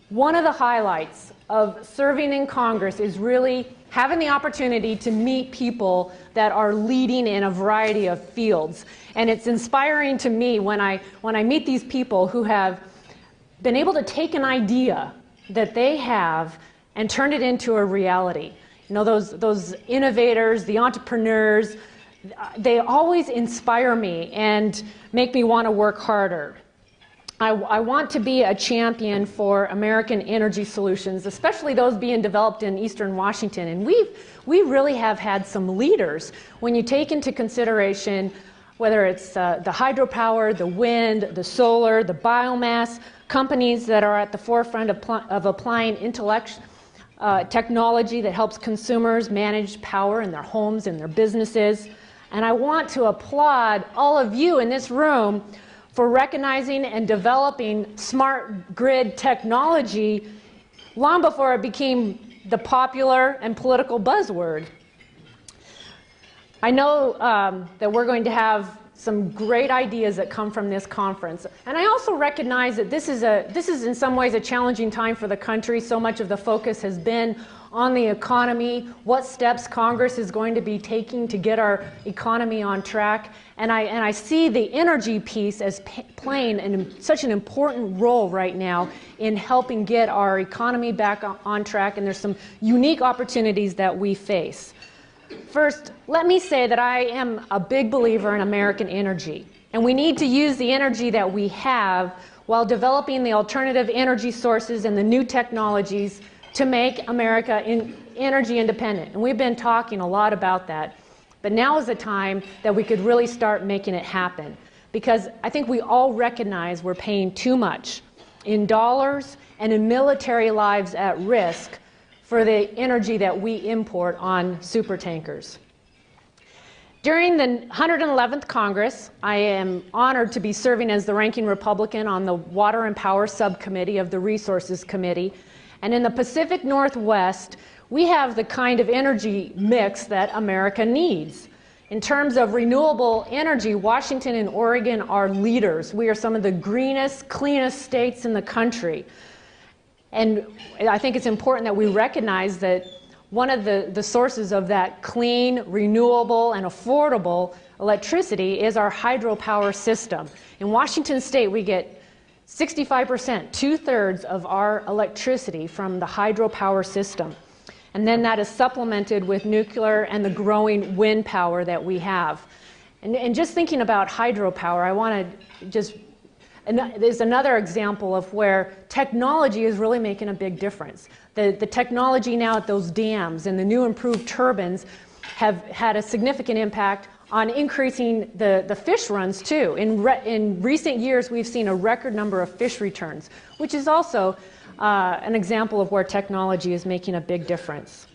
One of the highlights of serving in Congress is really having the opportunity to meet people that are leading in a variety of fields. And it's inspiring to me when I meet these people who have been able to take an idea that they have and turn it into a reality. You know, those innovators, the entrepreneurs, they always inspire me and make me want to work harder. I want to be a champion for American energy solutions, especially those being developed in Eastern Washington. And we really have had some leaders when you take into consideration whether it's the hydropower, the wind, the solar, the biomass, companies that are at the forefront of applying technology that helps consumers manage power in their homes and their businesses. And I want to applaud all of you in this room for recognizing and developing smart grid technology long before it became the popular and political buzzword. I know that we're going to have some great ideas that come from this conference. And I also recognize that this is in some ways a challenging time for the country. So much of the focus has been on the economy, what steps Congress is going to be taking to get our economy on track. And I see the energy piece as playing such an important role right now in helping get our economy back on track, and there's some unique opportunities that we face. First, let me say that I am a big believer in American energy, and we need to use the energy that we have while developing the alternative energy sources and the new technologies to make America energy independent. And we've been talking a lot about that. But now is the time that we could really start making it happen, because I think we all recognize we're paying too much in dollars and in military lives at risk for the energy that we import on supertankers. During the 111th Congress, I am honored to be serving as the ranking Republican on the Water and Power Subcommittee of the Resources Committee. And in the Pacific Northwest, we have the kind of energy mix that America needs. In terms of renewable energy, Washington and Oregon are leaders. We are some of the greenest, cleanest states in the country. And I think it's important that we recognize that one of the sources of that clean, renewable, and affordable electricity is our hydropower system. In Washington State, we get 65%, 2/3 of our electricity from the hydropower system. And then that is supplemented with nuclear and the growing wind power that we have. And just thinking about hydropower, I want to there's another example of where technology is really making a big difference. The technology now at those dams and the new improved turbines have had a significant impact on increasing the fish runs too. In recent years, we've seen a record number of fish returns, which is also an example of where technology is making a big difference.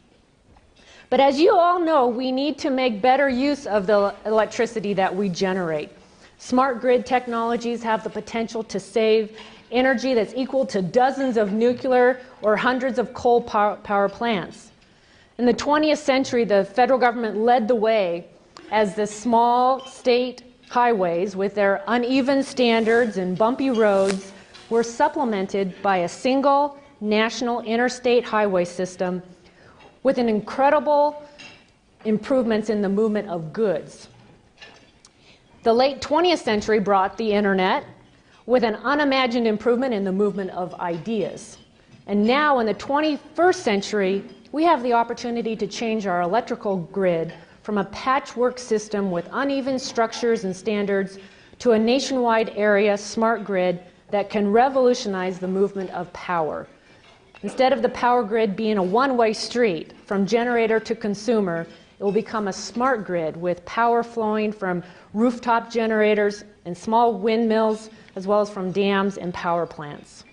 But as you all know, we need to make better use of the electricity that we generate. Smart grid technologies have the potential to save energy that's equal to dozens of nuclear or hundreds of coal power plants. In the 20th century, the federal government led the way as the small state highways, with their uneven standards and bumpy roads, were supplemented by a single national interstate highway system with an incredible improvements in the movement of goods. The late 20th century brought the internet with an unimagined improvement in the movement of ideas. And now in the 21st century, we have the opportunity to change our electrical grid from a patchwork system with uneven structures and standards to a nationwide area smart grid that can revolutionize the movement of power. Instead of the power grid being a one-way street from generator to consumer, it will become a smart grid with power flowing from rooftop generators and small windmills, as well as from dams and power plants.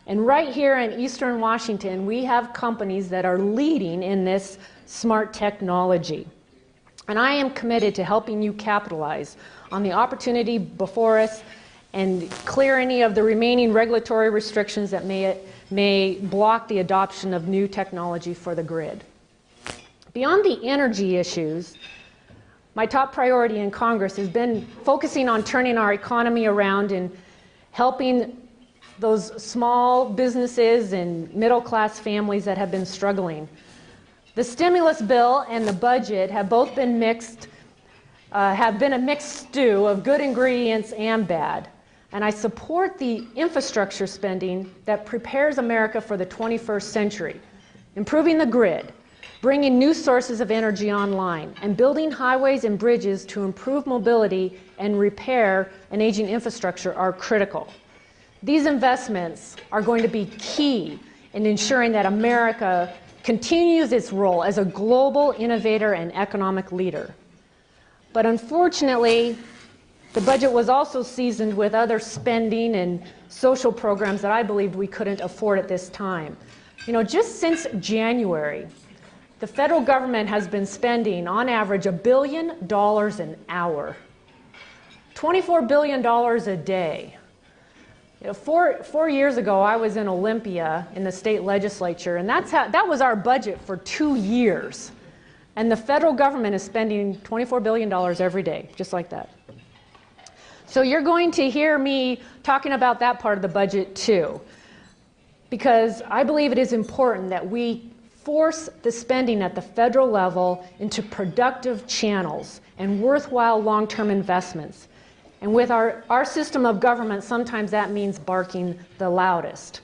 And right here in Eastern Washington, we have companies that are leading in this smart technology. And I am committed to helping you capitalize on the opportunity before us and clear any of the remaining regulatory restrictions that may block the adoption of new technology for the grid. Beyond the energy issues, my top priority in Congress has been focusing on turning our economy around and helping those small businesses and middle-class families that have been struggling. The stimulus bill and the budget have both been a mixed stew of good ingredients and bad. And I support the infrastructure spending that prepares America for the 21st century, improving the grid, bringing new sources of energy online, and building highways and bridges to improve mobility and repair an aging infrastructure are critical. These investments are going to be key in ensuring that America continues its role as a global innovator and economic leader. But unfortunately, the budget was also seasoned with other spending and social programs that I believed we couldn't afford at this time. You know, just since January, the federal government has been spending, on average, $1 billion an hour, $24 billion a day. You know, four years ago, I was in Olympia in the state legislature, and that was our budget for 2 years. And the federal government is spending $24 billion every day, just like that. So you're going to hear me talking about that part of the budget too, because I believe it is important that we force the spending at the federal level into productive channels and worthwhile long-term investments. And with our system of government, sometimes that means barking the loudest.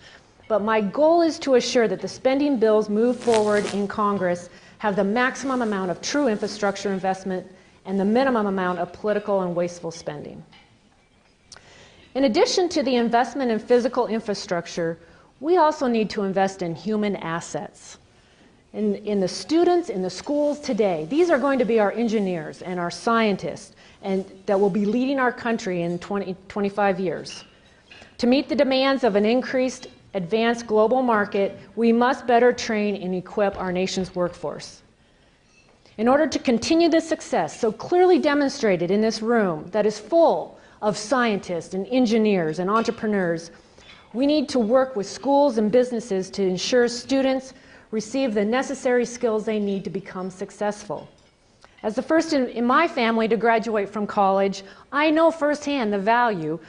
But my goal is to assure that the spending bills move forward in Congress have the maximum amount of true infrastructure investment and the minimum amount of political and wasteful spending. In addition to the investment in physical infrastructure, we also need to invest in human assets. In the students in the schools today, these are going to be our engineers and our scientists, and that will be leading our country in 25 years. To meet the demands of an increased, advanced global market, we must better train and equip our nation's workforce. In order to continue this success, so clearly demonstrated in this room that is full of scientists and engineers and entrepreneurs, we need to work with schools and businesses to ensure students receive the necessary skills they need to become successful. As the first in my family to graduate from college, I know firsthand the value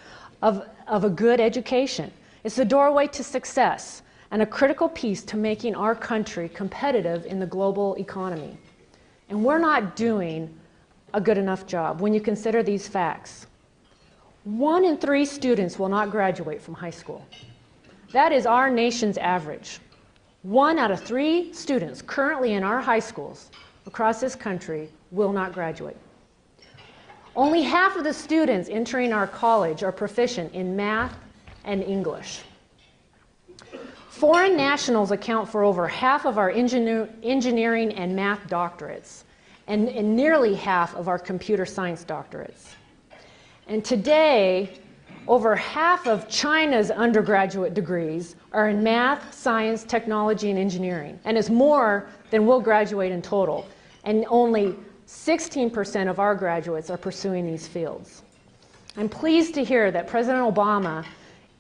of a good education. It's the doorway to success and a critical piece to making our country competitive in the global economy. And we're not doing a good enough job when you consider these facts. 1 in 3 students will not graduate from high school. That is our nation's average. 1 out of 3 students currently in our high schools across this country will not graduate. Only half of the students entering our college are proficient in math and English. Foreign nationals account for over half of our engineering and math doctorates, and nearly half of our computer science doctorates. And today, over half of China's undergraduate degrees are in math, science, technology, and engineering, and it's more than will graduate in total. And only 16% of our graduates are pursuing these fields. I'm pleased to hear that President Obama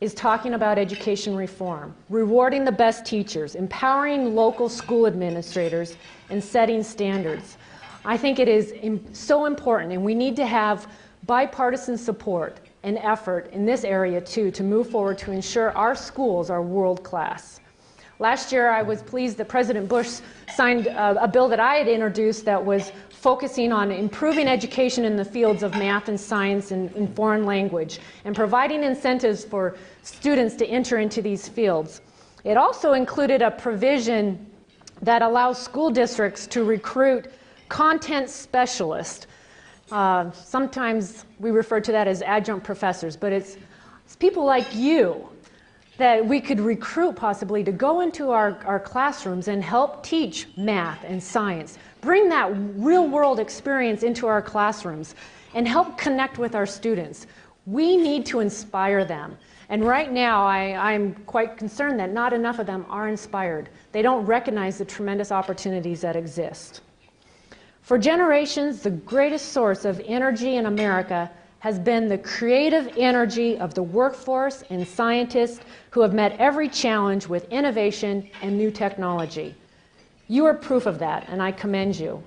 is talking about education reform, rewarding the best teachers, empowering local school administrators, and setting standards. I think it is so important, and we need to have bipartisan support and effort in this area too to move forward to ensure our schools are world-class. Last year, I was pleased that President Bush signed a bill that I had introduced that was focusing on improving education in the fields of math and science and foreign language, and providing incentives for students to enter into these fields. It also included a provision that allows school districts to recruit content specialists. Sometimes we refer to that as adjunct professors, but it's people like you that we could recruit possibly to go into our classrooms and help teach math and science, bring that real-world experience into our classrooms, and help connect with our students. We need to inspire them. And right now, I'm quite concerned that not enough of them are inspired. They don't recognize the tremendous opportunities that exist. For generations, the greatest source of energy in America has been the creative energy of the workforce and scientists who have met every challenge with innovation and new technology. You are proof of that, and I commend you.